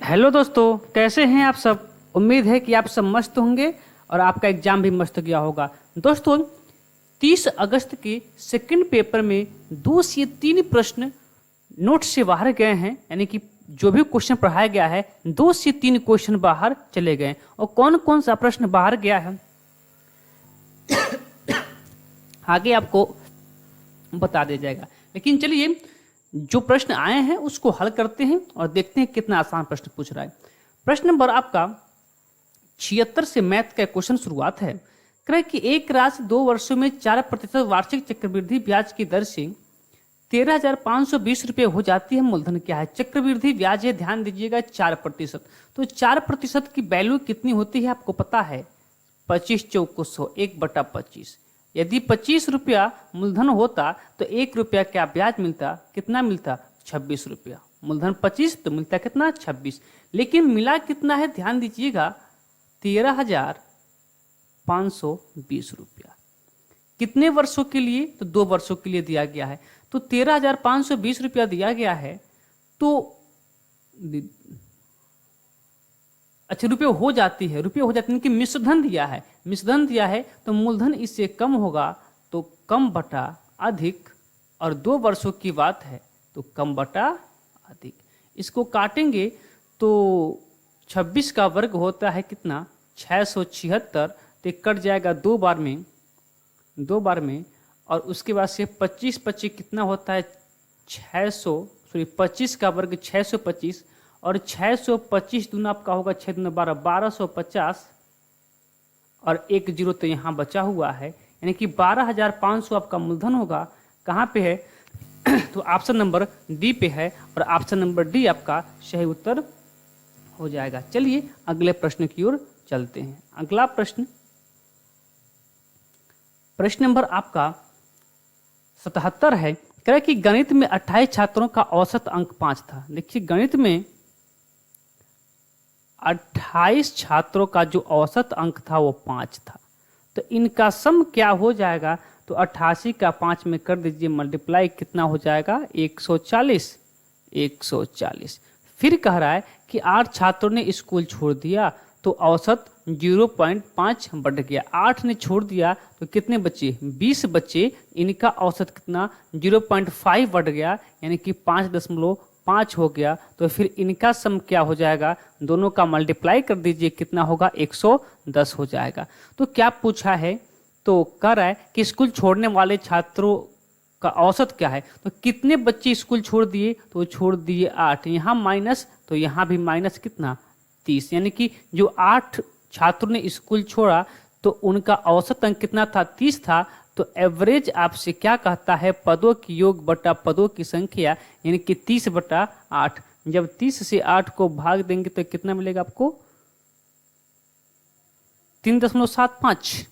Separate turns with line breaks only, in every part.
Hello दोस्तों, कैसे हैं आप सब। उम्मीद है कि आप सब मस्त होंगे और आपका एग्जाम भी मस्त गया होगा। दोस्तों, 30 अगस्त के सेकंड पेपर में 2 से 3 प्रश्न नोट से बाहर गए हैं, यानी कि जो भी क्वेश्चन पढ़ाया गया है 2 से 3 क्वेश्चन बाहर चले गए। और कौन कौन सा प्रश्न बाहर गया है आगे आपको बता दिया जाएगा। लेकिन चलिए, जो प्रश्न आए हैं उसको हल करते हैं और देखते हैं कितना आसान प्रश्न पूछ रहा है। प्रश्न नंबर आपका 76 से मैथ का क्वेश्चन शुरुआत है। कह रहा है कि एक राशि 2 वर्षों में 4% वार्षिक चक्रवृद्धि ब्याज की दर से 13,520 रुपये हो जाती है। मूलधन क्या है? चक्रवृद्धि ब्याज है, ध्यान दीजिएगा 4%। तो 4% की वैल्यू कितनी होती है आपको पता है? 25 चौको 100, 1/25। यदि 25 रुपया मूलधन होता तो 1 रुपया क्या ब्याज मिलता? कितना मिलता? 26 रुपया। मूलधन 25 तो मिलता कितना? 26। लेकिन मिला कितना है? ध्यान दीजिएगा 13,520 रुपया। कितने वर्षों के लिए? तो 2 वर्षों के लिए दिया गया है। तो 13,520 रुपया दिया गया है तो अच्छा, रुपये हो जाती है, कि मिश्रधन दिया है, मिश्रधन दिया है तो मूलधन इससे कम होगा तो कम बटा अधिक, और 2 वर्षों की बात है तो कम बटा अधिक। इसको काटेंगे तो 26 का वर्ग होता है कितना? 676। तो कट जाएगा 2 बार में, और उसके बाद से 25 25 कितना होता है? 25 का वर्ग 625, और 625 दूना आपका होगा 6 दूना 12, 1250, और 1 जीरो तो यहाँ बचा हुआ है, यानी कि 12,500 आपका मूलधन होगा। कहाँ पे है? तो ऑप्शन नंबर डी पे है, और ऑप्शन नंबर डी आपका सही उत्तर हो जाएगा। चलिए अगले प्रश्न की ओर चलते हैं। अगला प्रश्न नंबर आपका 77 है। कह रहा है कि गणित में 28 छात्रों का औसत अंक 5 था। देखिए, गणित में 28 छात्रों का जो औसत अंक था वो 5 था। तो इनका सम क्या हो जाएगा? तो 88 का 5 में कर दीजिए मल्टीप्लाई, कितना हो जाएगा? 140। फिर कह रहा है कि 8 छात्रों ने स्कूल छोड़ दिया तो औसत 0.5 बढ़ गया। 8 ने छोड़ दिया तो कितने बच्चे? 20 बच्चे। इनका औसत कितना? 0.5 बढ़ गया, यानी कि 5.5 हो गया। तो फिर इनका सम क्या हो जाएगा? दोनों का मल्टीप्लाई कर दीजिए, कितना होगा? 110 हो जाएगा। तो क्या पूछा है? तो कह रहा है कि स्कूल छोड़ने वाले छात्रों का औसत क्या है? तो कितने बच्चे स्कूल छोड़ दिए? तो छोड़ दिए 8। यहाँ माइनस, तो यहाँ भी माइनस, कितना? 30। यानी कि जो 8 छात्रों ने स्कूल छोड़ा तो उनका औसत अंक कितना था? 30 था। तो एवरेज आपसे क्या कहता है? पदों की योग बटा पदों की संख्या, यानी कि 30/8। जब 30 से 8 को भाग देंगे तो कितना मिलेगा आपको? 3.75।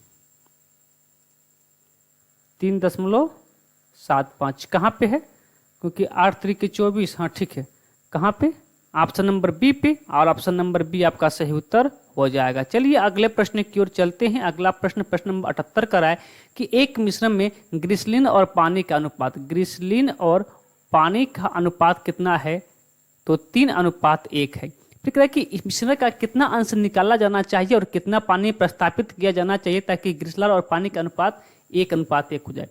3.75 कहाँ पे है? क्योंकि 8 3 24। हाँ ठीक है। कहाँ पे? ऑप्शन नंबर बी पे, और ऑप्शन नंबर बी आपका सही उत्तर हो जाएगा। चलिए अगले प्रश्न की ओर चलते हैं। अगला प्रश्न नंबर 78 का है कि एक मिश्रण में ग्लिसरीन और पानी का अनुपात, ग्लिसरीन और पानी का अनुपात कितना है? तो 3:1 है। फिर कह रहा है कि इस मिश्रण का कितना अंश निकाला जाना चाहिए और कितना पानी प्रस्तापित किया जाना चाहिए ताकि ग्लिसरॉल और पानी का अनुपात 1:1 हो जाए।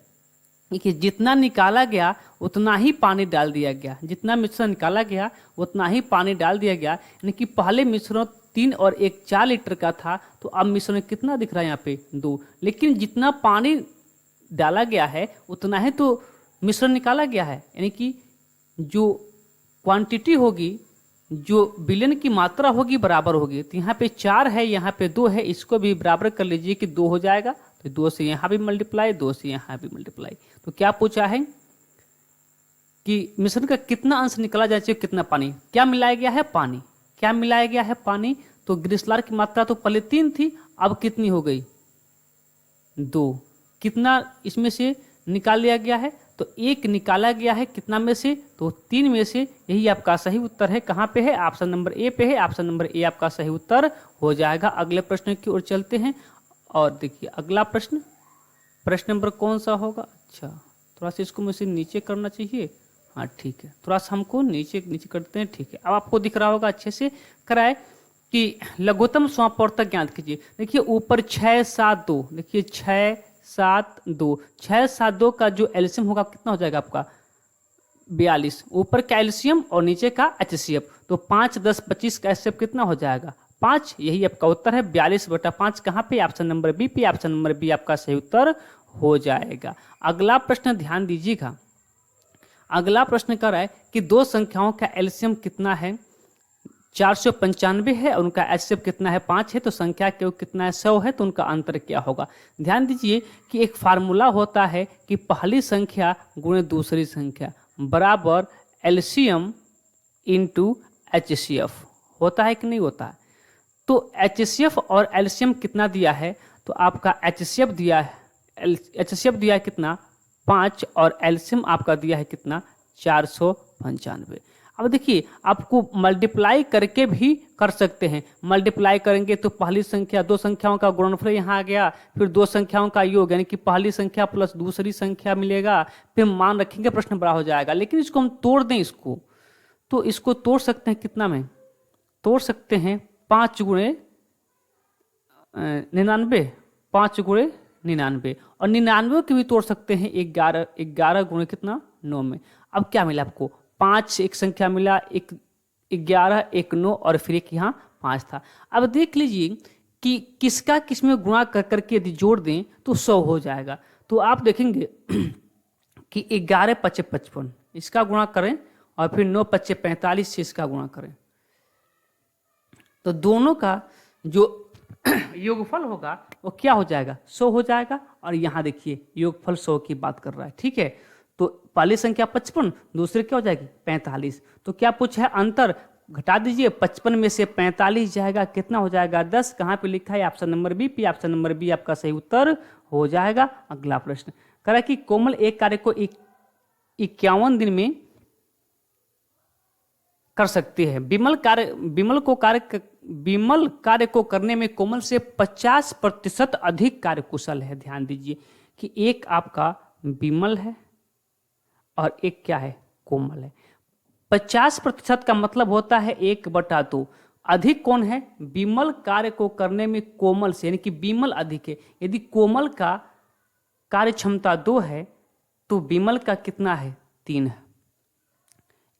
देखिए, जितना निकाला गया उतना ही पानी डाल दिया गया, जितना मिश्रण निकाला गया उतना ही पानी डाल दिया गया। यानी कि पहले मिश्रण 3 और 1 4 लीटर का था, तो अब मिश्रण कितना दिख रहा है यहाँ पे? 2। लेकिन जितना पानी डाला गया है उतना ही तो मिश्रण निकाला गया है, यानी कि जो क्वांटिटी होगी, जो विलयन की मात्रा होगी बराबर होगी। तो यहाँ पे 4 है, यहाँ पे 2 है, इसको भी बराबर कर लीजिए कि 2 हो जाएगा। तो 2 से यहाँ भी मल्टीप्लाई, 2 से यहाँ भी मल्टीप्लाई। तो क्या पूछा है कि मिश्रण का कितना अंश निकला जाना चाहिए, कितना पानी? क्या मिलाया गया है? पानी। क्या मिलाया गया है? पानी। तो ग्लिसरॉल की मात्रा तो पहले 3 थी, अब कितनी हो गई? 2। कितना इसमें से निकाल लिया गया है? तो 1 निकाला गया है। कितना में से? तो 3 में से। यही आपका सही उत्तर है। कहाँ पे है? ऑप्शन नंबर ए पे है। ऑप्शन नंबर ए आपका सही उत्तर हो जाएगा। अगले प्रश्न की ओर चलते हैं। और देखिए अगला प्रश्न नंबर कौन सा होगा? अच्छा, थोड़ा सा इसको मुझे नीचे करना चाहिए। हाँ ठीक है, थोड़ा सा हमको नीचे नीचे करते हैं। ठीक है, अब आपको दिख रहा होगा अच्छे से कराए कि लघुत्तम समापवर्तक ज्ञात कीजिए। देखिए ऊपर 6 7 2, देखिए 6 7 2, 6 7 2 का जो एलसीएम होगा कितना हो जाएगा आपका 42, ऊपर का एलसीएम और नीचे का एचसीएफ, तो 5 10 25 का एचसीएफ कितना हो जाएगा 5। यही आपका उत्तर है 42/5। कहाँ पे? ऑप्शन नंबर बी पे। ऑप्शन नंबर बी आपका सही उत्तर हो जाएगा। अगला प्रश्न ध्यान दीजिएगा। अगला प्रश्न कर रहा है कि दो संख्याओं का एलसीएम कितना है 495 है और उनका एचसीएफ कितना है 5 है, तो संख्या के कितना है 100 है, तो उनका अंतर क्या होगा। ध्यान दीजिए कि एक फार्मूला होता है कि पहली संख्या गुणे दूसरी संख्या बराबर एलसीएम इंटू एचसीएफ होता है कि नहीं होता है। तो एचसीएफ और एलसीएम कितना दिया है, तो आपका एचसीएफ दिया है कितना 5 और एलसीएम आपका दिया है कितना 495। अब देखिए आपको मल्टीप्लाई करके भी कर सकते हैं। मल्टीप्लाई करेंगे तो पहली संख्या दो संख्याओं का गुणनफल यहाँ आ गया, फिर दो संख्याओं का योग यानी कि पहली संख्या प्लस दूसरी संख्या मिलेगा, फिर मान रखेंगे प्रश्न बड़ा हो जाएगा। लेकिन इसको हम तोड़ दें इसको, तो इसको तोड़ सकते हैं कितना में तोड़ सकते हैं 5 गुणे 99, 5 गुणे 99 और 99 के भी तोड़ सकते हैं 11 गुणे कितना 9 में। अब क्या मिला आपको 5 एक संख्या मिला, एक 11 एक 9 और फिर एक यहाँ 5 था। अब देख लीजिए कि किसका किस में गुणा कर करके यदि जोड़ दें तो 100 हो जाएगा। तो आप देखेंगे कि 11 5 55 इसका गुणा करें और फिर 9 5 45 से इसका गुणा करें, तो दोनों का जो योगफल होगा वो क्या हो जाएगा 100 हो जाएगा। और यहाँ देखिए योगफल 100 की बात कर रहा है। ठीक है, तो पहली संख्या 55, दूसरी क्या हो जाएगी 45। तो क्या पूछा है अंतर, घटा दीजिए 55 में से 45 जाएगा कितना हो जाएगा 10। कहाँ पे लिखा है ऑप्शन नंबर बी पे। ऑप्शन नंबर बी आपका सही उत्तर हो जाएगा। अगला प्रश्न कह रहा है कि कोमल एक कार्य को 51 दिन में कर सकती है। विमल कार्य को करने में कोमल से 50% अधिक कार्यकुशल है। ध्यान दीजिए कि एक आपका विमल है और एक क्या है कोमल है। 50% का मतलब होता है 1/2। अधिक कौन है? विमल कार्य को करने में कोमल से, यानी कि विमल अधिक है। यदि कोमल का कार्य क्षमता 2 है तो विमल का कितना है 3 है।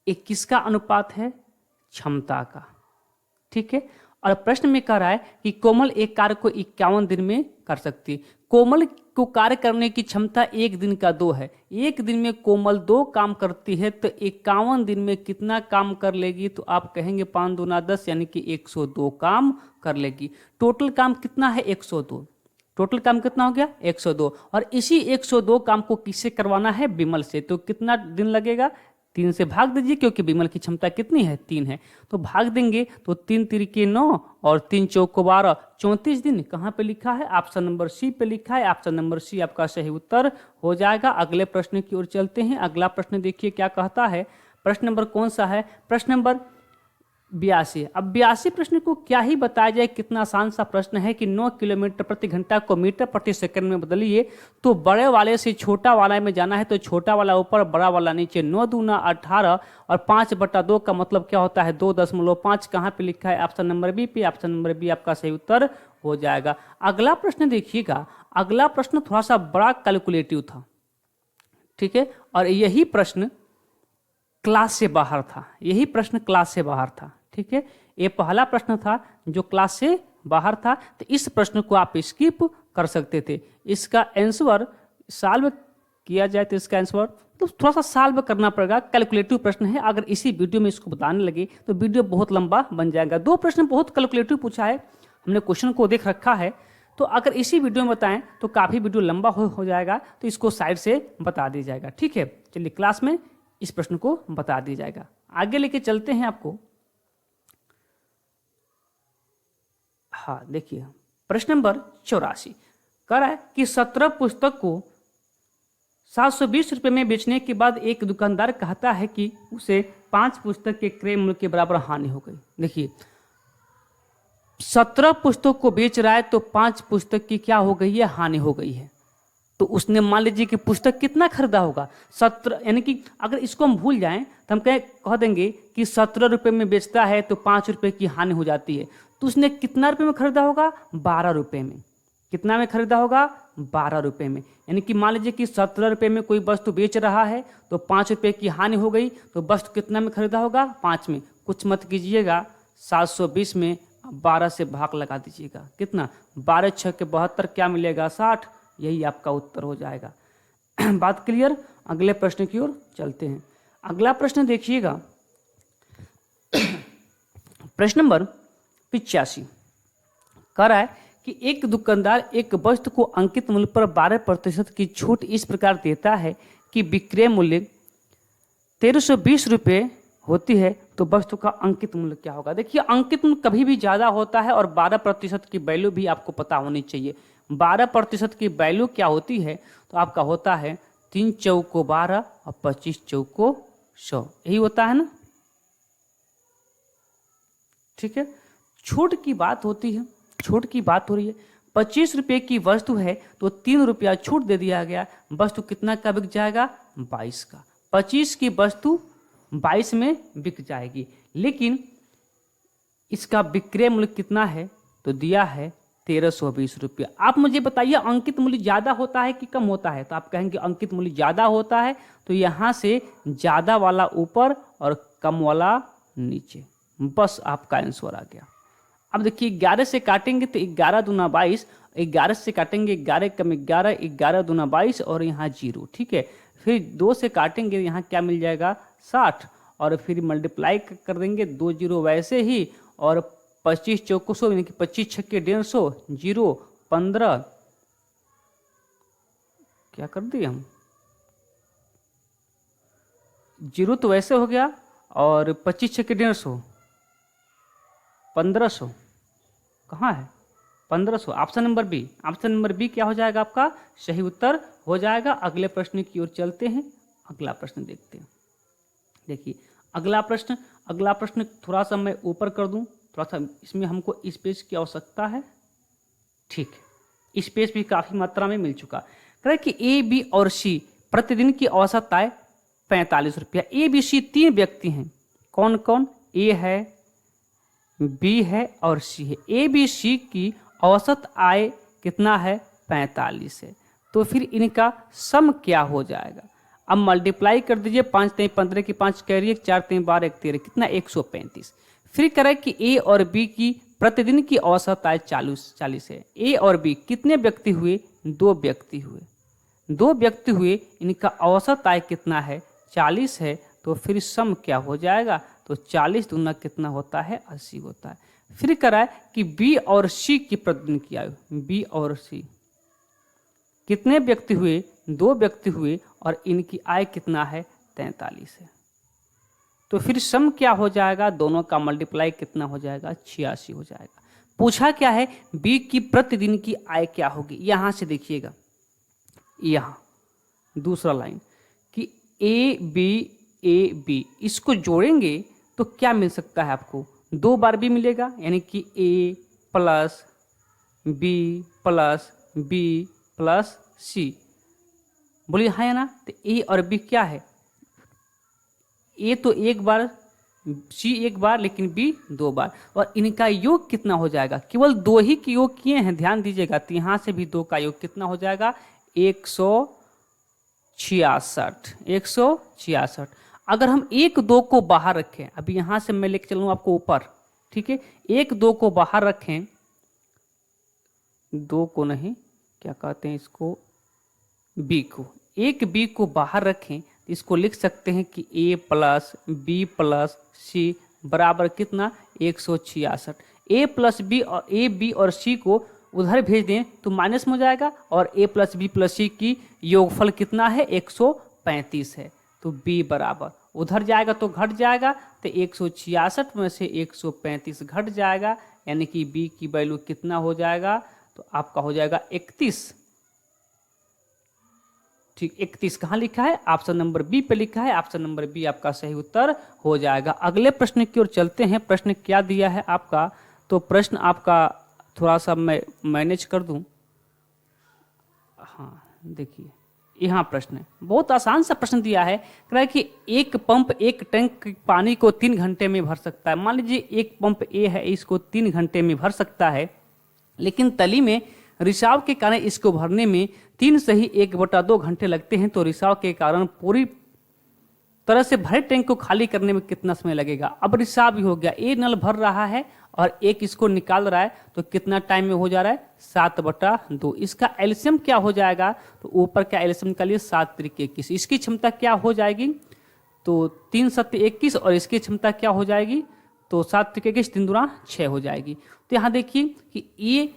एक किसका अनुपात है? क्षमता का। ठीक है, और प्रश्न में कह रहा है कि कोमल एक कार्य को 51 दिन में कर सकती है। कोमल को कार्य करने की क्षमता 1 दिन का 2 है। 1 दिन में कोमल 2 काम करती है तो 51 दिन में कितना काम कर लेगी? तो आप कहेंगे 5 दूना 10 यानी कि 102 काम कर लेगी। टोटल काम कितना है 102। टोटल काम कितना हो गया 102। और इसी 102 काम को किससे करवाना है? विमल से। तो कितना दिन लगेगा? 3 से भाग दीजिए क्योंकि विमल की क्षमता कितनी है 3 है। तो भाग देंगे तो 3 तिरिके 9 और 3 चौको 12 34 दिन। कहाँ पे लिखा है? ऑप्शन नंबर सी पे लिखा है। ऑप्शन नंबर सी आपका सही उत्तर हो जाएगा। अगले प्रश्न की ओर चलते हैं। अगला प्रश्न देखिए क्या कहता है। प्रश्न नंबर कौन सा है? प्रश्न नंबर 82। अब 82 प्रश्न को क्या ही बताया जाए, कितना आसान सा प्रश्न है कि 9 किलोमीटर प्रति घंटा को मीटर प्रति सेकंड में बदलिए तो बड़े वाले से छोटा वाला में जाना है तो छोटा वाला ऊपर बड़ा वाला नीचे। 9 दूना 18 और 5/2 का मतलब क्या होता है 2.5। कहाँ पे लिखा है? ऑप्शन नंबर बी पे। ऑप्शन नंबर बी आपका सही उत्तर हो जाएगा। अगला प्रश्न देखिएगा। अगला प्रश्न थोड़ा सा बड़ा कैलकुलेटिव था। ठीक है, और यही प्रश्न क्लास से बाहर था। यही प्रश्न क्लास से बाहर था। ठीक है, ये पहला प्रश्न था जो क्लास से बाहर था, तो इस प्रश्न को आप स्किप कर सकते थे। इसका आंसर सॉल्व किया जाए तो इसका आंसर तो थोड़ा सा सॉल्व करना पड़ेगा। कैलकुलेटिव प्रश्न है, अगर इसी वीडियो में इसको बताने लगे तो वीडियो बहुत लंबा बन जाएगा। 2 प्रश्न बहुत कैलकुलेटिव पूछा है, हमने क्वेश्चन को देख रखा है, तो अगर इसी वीडियो में बताएं तो काफ़ी वीडियो लंबा हो जाएगा, तो इसको साइड से बता दिया जाएगा। ठीक है, चलिए क्लास में इस प्रश्न को बता दिया जाएगा। आगे लेके चलते हैं आपको। हाँ देखिए, प्रश्न नंबर 84 कह रहा है कि 17 पुस्तक को 720 रुपये में बेचने के बाद एक दुकानदार कहता है कि उसे 5 पुस्तक के क्रय मूल्य के बराबर हानि हो गई। देखिए 17 पुस्तक को बेच रहा है तो 5 पुस्तक की क्या हो गई है? हानि हो गई है। तो उसने मान लीजिए कि पुस्तक कितना खरीदा होगा 17, यानी कि अगर इसको हम भूल जाएं तो हम कह देंगे कि 17 रुपये में बेचता है तो 5 रुपये की हानि हो जाती है। तो उसने कितना रुपये में खरीदा होगा 12 रुपये में। कितना में खरीदा होगा 12 रुपये में। यानी कि मान लीजिए कि 17 रुपये में कोई वस्तु बेच रहा है तो 5 रुपये की हानि हो गई, तो वस्तु कितना में खरीदा होगा 5 में। कुछ मत कीजिएगा, 720 में 12 से भाग लगा दीजिएगा, कितना 12 6 के 72, क्या मिलेगा 60। यही आपका उत्तर हो जाएगा। बात क्लियर। अगले प्रश्न की ओर चलते हैं। अगला प्रश्न देखिएगा, प्रश्न नंबर 85 कह रहा है कि एक दुकानदार एक वस्तु को अंकित मूल्य पर 12% की छूट इस प्रकार देता है कि विक्रय मूल्य 1320 रुपये होती है, तो वस्तु का अंकित मूल्य क्या होगा। देखिए अंकित मूल्य कभी भी ज़्यादा होता है और 12% की वैल्यू भी आपको पता होनी चाहिए। 12% की वैल्यू क्या होती है, तो आपका होता है 3 चौको 12 और 25 चौको 100, यही होता है ना। ठीक है, छूट की बात होती है, छूट की बात हो रही है। 25 रुपये की वस्तु है तो 3 रुपया छूट दे दिया गया, वस्तु कितना का बिक जाएगा 22 का। 25 की वस्तु 22 में बिक जाएगी, लेकिन इसका विक्रय मूल्य कितना है, तो दिया है 1320 रुपया। आप मुझे बताइए अंकित मूल्य ज़्यादा होता है कि कम होता है, तो आप कहेंगे अंकित मूल्य ज़्यादा होता है, तो यहाँ से ज़्यादा वाला ऊपर और कम वाला नीचे, बस आपका आंसर आ गया। अब देखिए 11 से काटेंगे तो 11 दूना 22, 11 से काटेंगे 11 कम 11, 11 दूना 22 और यहाँ 0। ठीक है, फिर 2 से काटेंगे यहाँ क्या मिल जाएगा 60, और फिर मल्टीप्लाई कर देंगे 2 0 वैसे ही, और 25 चौको 100, यानी कि 25 छक्के 150, 0 15, क्या कर दिए हम 0 तो वैसे हो गया, और 25 छक्के 150 1500, कहाँ है 1500। Option number B, option number B क्या हो जाएगा आपका सही उत्तर हो जाएगा। अगले प्रश्न की ओर चलते हैं, अगला प्रश्न देखते हैं। देखिए अगला प्रश्न थोड़ा सा मैं ऊपर कर दूं, थोड़ा सा इसमें हमको स्पेस की आवश्यकता है। ठीक है, स्पेस भी काफ़ी मात्रा में मिल चुका। कह रहे कि ए बी और सी प्रतिदिन की औसत आय 45 रुपया। ए बी सी 3 व्यक्ति हैं, कौन कौन, ए है, बी है और सी है। ए बी सी की औसत आय कितना है 45 है, तो फिर इनका सम क्या हो जाएगा। अब मल्टीप्लाई कर दीजिए, 5 3 15 की 5 कैरियर, 4 3 12 1 13, कितना 135। फिर करें कि ए और बी की प्रतिदिन की औसत आय 40 है। ए और बी कितने व्यक्ति हुए 2 व्यक्ति हुए, 2 व्यक्ति हुए, इनका औसत आय कितना है 40 है, तो फिर सम क्या हो जाएगा, तो 40 दूना कितना होता है 80 होता है। फिर कराए कि बी और सी की प्रतिदिन की आयु, बी और सी कितने व्यक्ति हुए 2 व्यक्ति हुए, और इनकी आय कितना है 43 है, तो फिर सम क्या हो जाएगा, दोनों का मल्टीप्लाई कितना हो जाएगा 86 हो जाएगा। पूछा क्या है बी की प्रतिदिन की आय क्या होगी। यहां से देखिएगा, यहां दूसरा लाइन कि ए बी इसको जोड़ेंगे तो क्या मिल सकता है आपको, 2 बार बी मिलेगा, यानी कि A plus B plus B plus C. बोलिए हाँ या ना। तो ए और बी क्या है, ए तो 1 बार, सी 1 बार, लेकिन बी 2 बार, और इनका योग कितना हो जाएगा, केवल 2 ही के योग किए हैं, ध्यान दीजिएगा। तो यहाँ से भी 2 का योग कितना हो जाएगा 166। अगर हम 1 2 को बाहर रखें, अभी यहाँ से मैं लेके चलूँ आपको ऊपर, ठीक है, 1 2 को बाहर रखें, 2 को नहीं, क्या कहते हैं इसको, बी को, 1 बी को बाहर रखें, इसको लिख सकते हैं कि ए प्लस बी प्लस सी बराबर कितना 166। ए प्लस बी और ए बी और सी को उधर भेज दें तो माइनस में हो जाएगा, और ए प्लस बी प्लस सी की योगफल कितना है 135 है, तो बी बराबर उधर जाएगा तो घट जाएगा, तो 166 में से 135 घट जाएगा, यानी कि बी की वैल्यू कितना हो जाएगा, तो आपका हो जाएगा 31। ठीक, 31 कहाँ लिखा है, ऑप्शन नंबर बी पे लिखा है, ऑप्शन नंबर बी आपका सही उत्तर हो जाएगा। अगले प्रश्न की ओर चलते हैं। प्रश्न क्या दिया है आपका, तो प्रश्न आपका थोड़ा सा मैं मैनेज कर दूं, हाँ देखिए यहाँ प्रश्न है, बहुत आसान सा प्रश्न दिया है। कह रहा है कि एक पंप एक टैंक पानी को 3 घंटे में भर सकता है। मान लीजिए एक पंप ए है, इसको 3 घंटे में भर सकता है, लेकिन तली में रिसाव के कारण इसको भरने में 3 से ही 1/2 घंटे लगते हैं। तो रिसाव के कारण पूरी तरह से भरे टैंक को खाली करने में कितना समय लगेगा। अब रिसाव भी हो गया, ए नल भर रहा है और एक इसको निकाल रहा है, तो कितना टाइम में हो जा रहा है, 7/2। इसका एलसीएम क्या हो जाएगा, तो ऊपर का एलसीएम निकालिए, 7 × 21। इसकी क्षमता क्या हो जाएगी, तो 3 × 7 = 21, और इसकी क्षमता क्या हो जाएगी, तो 7 × 21 3 × 6 हो जाएगी। तो यहाँ देखिए कि ये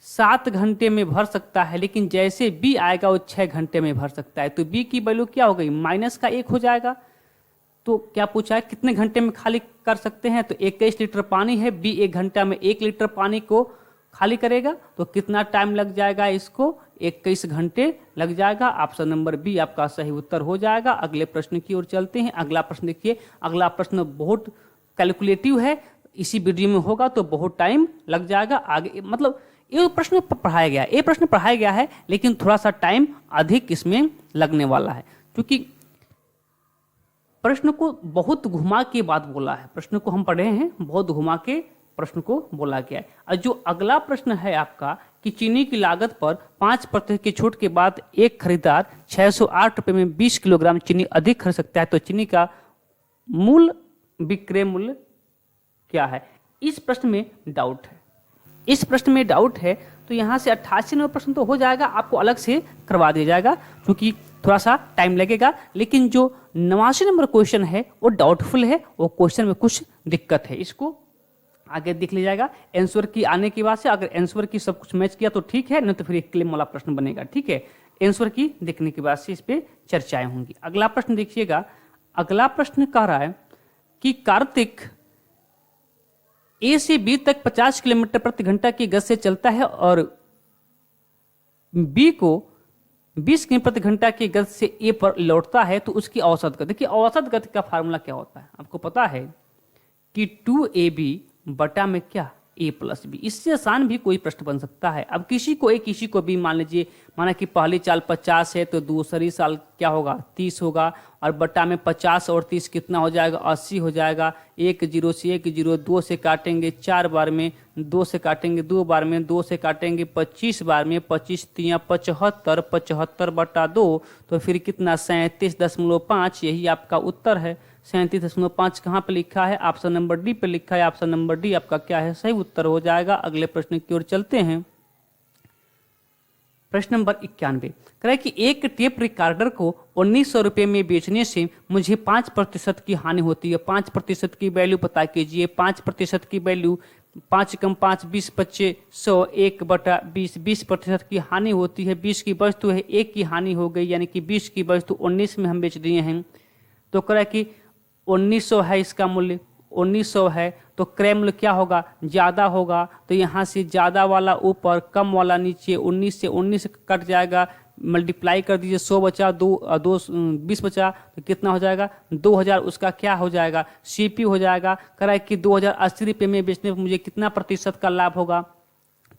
7 घंटे में भर सकता है, लेकिन जैसे बी आएगा वो 6 घंटे में भर सकता है। तो बी की वैल्यू क्या हो गई, -1 हो जाएगा। तो क्या पूछा है, कितने घंटे में खाली कर सकते हैं, तो 21 लीटर पानी है, बी 1 घंटा में 1 लीटर पानी को खाली करेगा, तो कितना टाइम लग जाएगा, इसको 21 घंटे लग जाएगा। ऑप्शन नंबर बी आपका सही उत्तर हो जाएगा। अगले प्रश्न की ओर चलते हैं। अगला प्रश्न देखिए, अगला प्रश्न बहुत कैलकुलेटिव है, इसी वीडियो में होगा तो बहुत टाइम लग जाएगा। आगे मतलब ये प्रश्न पढ़ाया गया है, ये प्रश्न पढ़ाया गया है, लेकिन थोड़ा सा टाइम अधिक इसमें लगने वाला है, क्योंकि प्रश्न को बहुत घुमा के बात बोला है। प्रश्न को हम पढ़े हैं, बहुत घुमा के प्रश्न को बोला गया है। और जो अगला प्रश्न है आपका कि चीनी की लागत पर 5% की छूट के बाद एक खरीदार 608 रुपये में 20 किलोग्राम चीनी अधिक खरीद सकता है, तो चीनी का मूल विक्रय मूल्य क्या है। इस प्रश्न में डाउट है, इस प्रश्न में डाउट है, तो यहाँ से 88 नंबर प्रश्न तो हो जाएगा, आपको अलग से करवा दिया जाएगा, क्योंकि थोड़ा सा टाइम लगेगा। लेकिन जो 89 नंबर क्वेश्चन है वो डाउटफुल है, वो क्वेश्चन में कुछ दिक्कत है, इसको आगे देख लिया जाएगा। आंसर की आने के बाद से अगर आंसर की सब कुछ मैच किया तो ठीक है, नहीं तो फिर एक क्लेम वाला प्रश्न बनेगा। ठीक है, आंसर की देखने के बाद से इस पे चर्चाएं होंगी। अगला प्रश्न देखिएगा, अगला प्रश्न कह रहा है कि कार्तिक ए से बी तक 50 किलोमीटर प्रति घंटा की गति से चलता है और बी को 20 किलोमीटर प्रति घंटा की गति से ए पर लौटता है, तो उसकी औसत गति। देखिए औसत गति का फार्मूला क्या होता है, आपको पता है कि 2ab बटा में क्या, a + b। इससे आसान भी कोई प्रश्न बन सकता है। अब किसी को a किसी को b मान लीजिए, माना कि पहली चाल 50 है तो दूसरी साल क्या होगा, 30 होगा, और बटा में 50 और 30 कितना हो जाएगा, 80 हो जाएगा। 1 0 से 1 0, 2 से काटेंगे 4 बार में, 2 से काटेंगे 2 बार में, 2 से काटेंगे 25 बार में, 25 × 75, 75/2, तो फिर कितना, 37.5। यही आपका उत्तर है। 37.5 कहाँ पे लिखा है, ऑप्शन नंबर डी पे लिखा है। ऑप्शन नंबर डी आपका क्या है, सही उत्तर हो जाएगा। अगले प्रश्न की ओर चलते हैं। प्रश्न नंबर 91 कह रहा है कि एक टेप रिकॉर्डर को 1900 रुपये में बेचने से मुझे 5% की हानि होती है। 5% की वैल्यू पता कीजिए। 5% की वैल्यू 5 × 5 = 20, 25 100, 1/20, 20% की हानि होती है। 20 की वस्तु है, 1 की हानि हो गई, यानी कि 20 की वस्तु 19 में हम बेच दिए हैं। तो कह रहा है कि 1900 है इसका मूल्य, 1900 है, तो क्रय मूल्य क्या होगा, ज़्यादा होगा। तो यहाँ से ज़्यादा वाला ऊपर, कम वाला नीचे, 19 से 19 कट जाएगा, मल्टीप्लाई कर दीजिए, 100 बचा, 20 बचा, तो कितना हो जाएगा, 2000। उसका क्या हो जाएगा, सीपी हो जाएगा। कह रहा है कि 2080 रुपये में बेचने पर मुझे कितना प्रतिशत का लाभ होगा।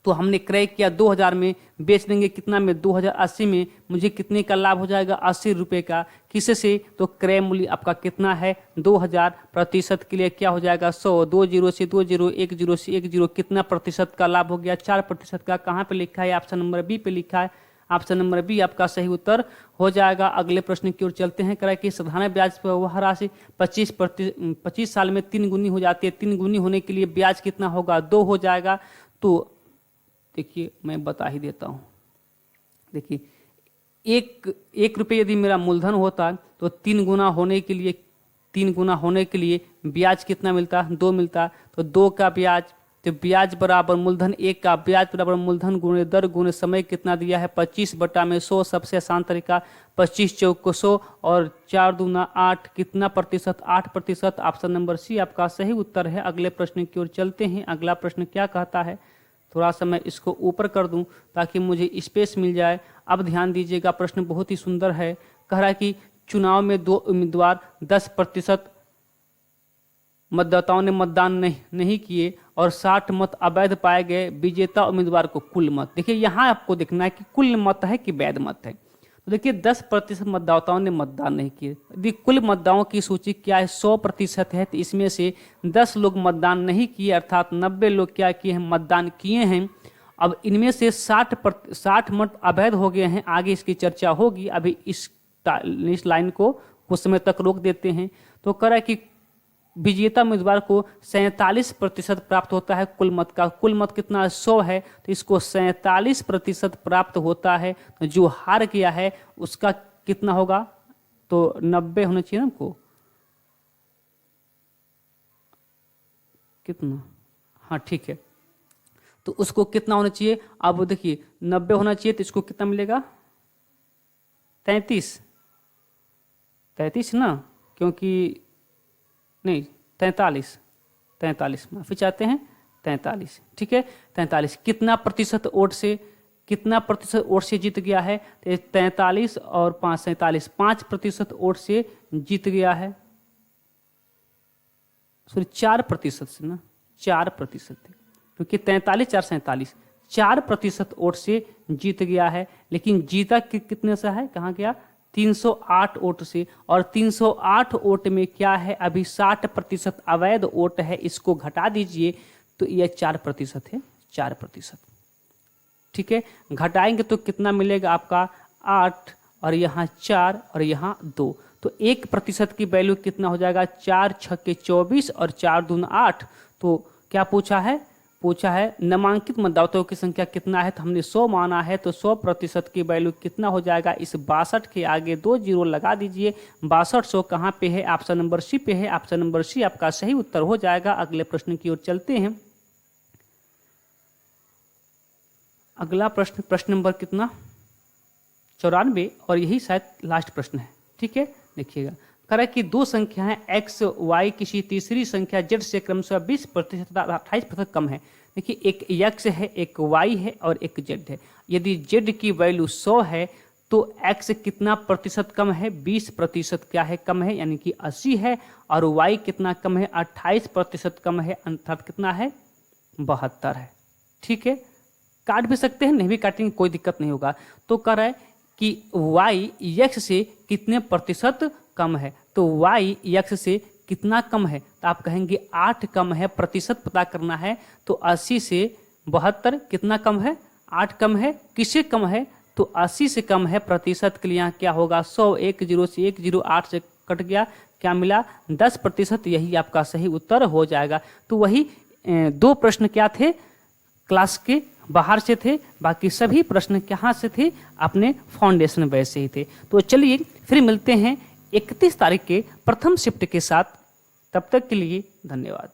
तो हमने क्रय किया 2000 में, बेच देंगे कितना में, 2080 में, मुझे कितने का लाभ हो जाएगा, 80 रुपये का। किससे, तो क्रय मूल्य आपका कितना है, 2000। प्रतिशत के लिए क्या हो जाएगा, 100, 2 0 से 2 0, 1 0 से 1 0, कितना प्रतिशत का लाभ हो गया, 4% का। कहाँ पे लिखा है, ऑप्शन नंबर बी पे लिखा है। ऑप्शन नंबर बी आपका सही उत्तर हो जाएगा। अगले प्रश्न की ओर चलते हैं। कह कि साधारण ब्याज पर वह राशि 25 साल में 3 गुनी हो जाती है। 3 गुनी होने के लिए ब्याज कितना होगा, 2 हो जाएगा। तो देखिए मैं बता ही देता हूँ। देखिए 1 रुपये यदि मेरा मूलधन होता तो 3 गुना होने के लिए ब्याज कितना मिलता, 2 मिलता। तो 2 का ब्याज, तो ब्याज बराबर मूलधन 1 का ब्याज बराबर मूलधन गुणे दर गुणे समय कितना दिया है, 25/100। सबसे आसान तरीका, 25 चौक को 100 और 4 दूना 8, कितना प्रतिशत, 8%। ऑप्शन नंबर सी आपका सही उत्तर है। अगले प्रश्न की ओर चलते हैं। अगला प्रश्न क्या कहता है, थोड़ा सा मैं इसको ऊपर कर दूं ताकि मुझे स्पेस मिल जाए। अब ध्यान दीजिएगा, प्रश्न बहुत ही सुंदर है। कह रहा है कि चुनाव में 2 उम्मीदवार 10% मतदाताओं ने मतदान नहीं किए और 60 मत अवैध पाए गए विजेता उम्मीदवार को कुल मत। देखिए यहाँ आपको देखना है कि कुल मत है कि वैध मत है। तो देखिए 10% मतदाताओं ने मतदान नहीं किए। यदि कुल मतदाताओं की सूची क्या है 100% है, तो इसमें से 10 लोग मतदान नहीं किए अर्थात 90 लोग क्या किए हैं, मतदान किए हैं। अब इनमें से 60 मत अवैध हो गए हैं, आगे इसकी चर्चा होगी। अभी इस लाइन को कुछ समय तक रोक देते हैं। तो कह रहा है कि विजेता उम्मीदवार को 47% प्राप्त होता है कुल मत का। कुल मत कितना 100 है, तो इसको 47% प्राप्त होता है। तो जो हार गया है उसका कितना होगा, तो 90 होना चाहिए ना हमको, कितना, हाँ ठीक है। तो उसको कितना होना चाहिए, अब देखिए 90 होना चाहिए, तो इसको कितना मिलेगा 33 ना, क्योंकि नहीं 43 माफी चाहते हैं 43, ठीक है 43। कितना प्रतिशत वोट से जीत गया है, तो 43 और 5 47, 5% वोट से जीत गया है। सॉरी 4% से ना, 4%, क्योंकि 43 4 47, 4% वोट से जीत गया है। लेकिन जीता कितने से है, कहाँ गया, 308 वोट से। और 308 वोट में क्या है, अभी 60% अवैध वोट है, इसको घटा दीजिए तो यह 4% है, 4%, ठीक है। घटाएंगे तो कितना मिलेगा आपका 8 और यहाँ 4 और यहाँ 2, तो 1% की वैल्यू कितना हो जाएगा, 4 छक्के 24 और 4 दूना 8। तो क्या पूछा है नामांकित मतदाताओं की संख्या कितना है, तो हमने 100 माना है, तो 100% की वैल्यू कितना हो जाएगा, इस 62 के आगे 2 जीरो लगा दीजिए। 6200 कहाँ पे है, ऑप्शन नंबर सी पे है। ऑप्शन नंबर सी आपका सही उत्तर हो जाएगा। अगले प्रश्न की ओर चलते हैं। अगला प्रश्न नंबर कितना, 94, और यही शायद लास्ट प्रश्न है, ठीक है। देखिएगा कह रहा है कि दो संख्याएं x y किसी तीसरी संख्या z से क्रमशः 20% तथा 28% कम है। देखिए एक x है, एक y है और एक z है। यदि z की वैल्यू 100 है तो x कितना प्रतिशत कम है, 20% क्या है, कम है, यानी कि 80 है। और y कितना कम है, 28% कम है, अर्थात कितना है, 72 है, ठीक है। काट भी सकते हैं, नहीं भी काटेंगे कोई दिक्कत नहीं होगा। तो कह रहा है कि y x से कितने प्रतिशत कम है, तो y x से कितना कम है, तो आप कहेंगे 8 कम है। प्रतिशत पता करना है तो 80 से 72 कितना कम है, 8 कम है। किससे कम है, तो 80 से कम है। प्रतिशत के लिए यहाँ क्या होगा, 100, 1 0 से 1 0, 8 से कट गया, क्या मिला, 10%। यही आपका सही उत्तर हो जाएगा। तो वही 2 प्रश्न क्या थे, क्लास के बाहर से थे, बाकी सभी प्रश्न कहाँ से थे, अपने फाउंडेशन बैच से ही थे। तो चलिए फिर मिलते हैं 31 तारीख के प्रथम शिफ्ट के साथ। तब तक के लिए धन्यवाद।